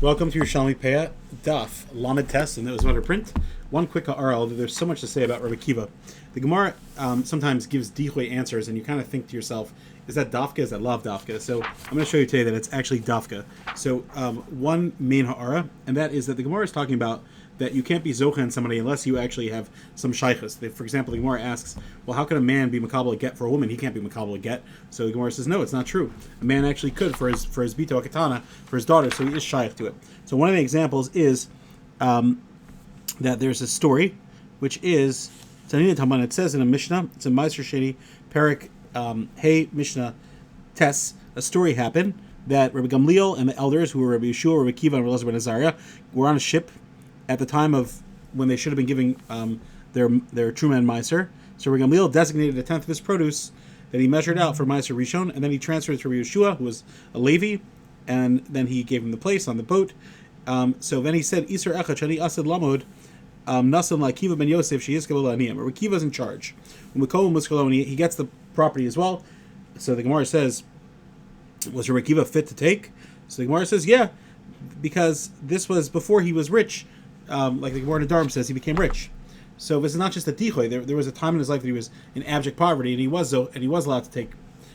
Welcome to Yerushalmi Peah, Daf, Lamed Test, and that was about print. One quick RL, there's so much to say about Rabbi Akiva. The Gemara sometimes gives dichwe answers, and you kind of think to yourself, is that dafka, is that lav dafka? So I'm going to show you today that it's actually dafka. So one main ha'ara, and that is that the Gemara is talking about that you can't be zocha in somebody unless you actually have some shaychus. For example, the Gemara asks, well, how can a man be makabel a get for a woman? He can't be makabel a get. So the Gemara says, no, it's not true. A man actually could for his bito akatana, for his daughter, so he is shaykh to it. So one of the examples is that there's a story, which is, it says in a Mishnah, it's in Meiser Sheni, Perik, Hey Mishnah Tes, a story happened that Rabbi Gamliel and the elders, who were Rabbi Yeshua, Rabbi Akiva, and Rabbi Elazar ben Azariah, were on a ship at the time of when they should have been giving their Truma and Meiser. So Rabbi Gamliel designated a tenth of his produce that he measured out for Meiser Rishon, and then he transferred it to Rabbi Yeshua, who was a Levi, and then he gave him the place on the boat. So then he said, Isar Echa Chani Asad Lamod, Nasim La Akiva ben Yosef, she is Kabbalah Aniyam. Rabbi Akiva's in charge. When he gets the property as well. So the Gemara says, was Rabbi Akiva fit to take? So the Gemara says, yeah, because this was before he was rich. Like the Gemara in Darm says, he became rich. So this is not just a tichoy. There was a time in his life that he was in abject poverty, and he was allowed to take.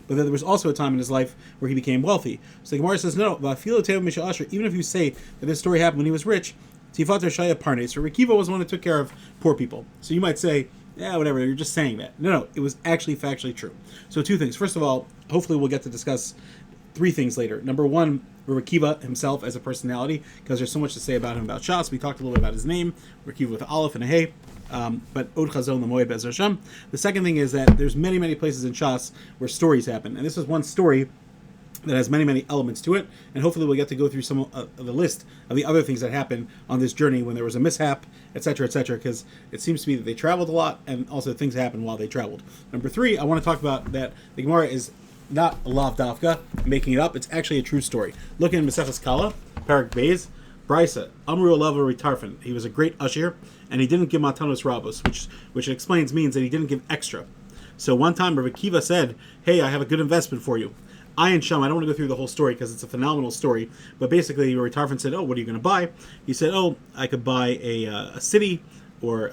But then there was also a time in his life where he became wealthy. So the Gemara says, no, even if you say that this story happened when he was rich, Tifater Shaya Parnes. So Akiva was the one who took care of poor people. So you might say, yeah, whatever, you're just saying that. No, it was actually factually true. So two things. First of all, hopefully we'll get to discuss three things later. Number one, Rabbi Akiva himself as a personality, because there's so much to say about him, about Shas. We talked a little bit about his name, Rabbi Akiva with an Aleph and a Hey, but Od Chazon L'Moed Be'ez Hashem. The second thing is that there's many, many places in Shas where stories happen, and this is one story that has many, many elements to it, and hopefully we'll get to go through some of the list of the other things that happened on this journey when there was a mishap, etc., because it seems to be that they traveled a lot, and also things happened while they traveled. Number three, I want to talk about that the Gemara is not a lav dafka, making it up. It's actually a true story. Look in Maseches Kala, Parak Beis, Brisa, Amru Alav Ritarfin. He was a great usher, and he didn't give matanos rabos, which explains means that he didn't give extra. So one time Rabbi Akiva said, hey, I have a good investment for you. I don't want to go through the whole story because it's a phenomenal story, but basically Rabbi Tarfon said, oh, what are you going to buy? He said, oh, I could buy a city, or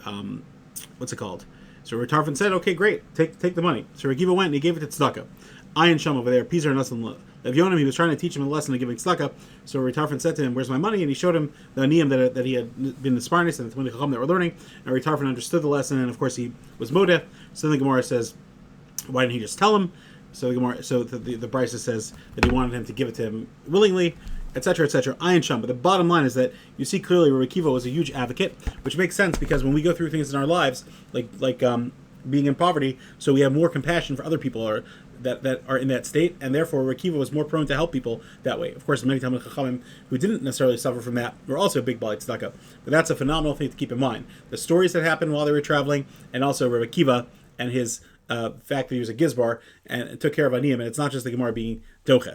what's it called? So Rabbi Tarfon said, okay, great, take the money. So Rabbi Akiva went and he gave it to Tzedakah. Ayin Sham over there, Pizar Nasan Yomi, he was trying to teach him a lesson of giving tzedakah. So Rabbi Tarfon said to him, where's my money? And he showed him the aniyim that he had been the Sparnis and the Tmei Chacham that were learning. And Rabbi Tarfon understood the lesson, and of course he was modeh. So then the Gemara says, why didn't he just tell him? So the Gemara, the Brisa says that he wanted him to give it to him willingly, etc., etc. Ayin Sham. But the bottom line is that you see clearly Rabbi Akiva was a huge advocate, which makes sense because when we go through things in our lives, like being in poverty, so we have more compassion for other people or that are in that state, and therefore Rabbi Akiva was more prone to help people that way. Of course, many Talmid Chachamim who didn't necessarily suffer from that were also big Balei Tzedakah. But that's a phenomenal thing to keep in mind. The stories that happened while they were traveling, and also Rabbi Akiva and his fact that he was a gizbar and took care of aniyim, and it's not just the Gemara being doche.